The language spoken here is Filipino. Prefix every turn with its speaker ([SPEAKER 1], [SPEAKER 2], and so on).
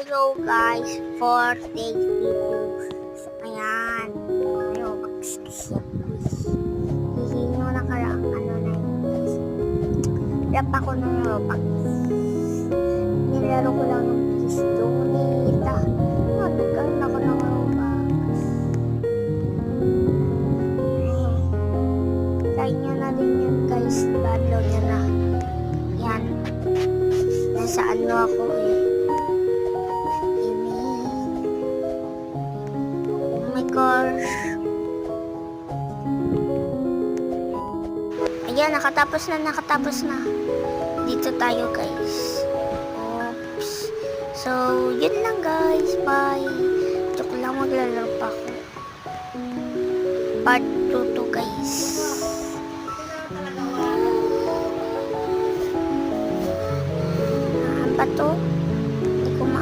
[SPEAKER 1] Hello guys, for today's video. So, ayan. Robux kasi ako. Hindi nyo nakaraang ano na yun guys. Rap ako ng Robux. Nilaro ko lang ng please donate. Nagkaroon ako ng Robux. Try nyo na din yun guys. Download nyo na. Yan. Nasa ano ako eh. Gosh. Ayan, nakatapos na. Dito tayo, guys. Oops. So, yun lang, guys. Bye. Joke lang, maglalaro pa ako. Part 2 to, guys.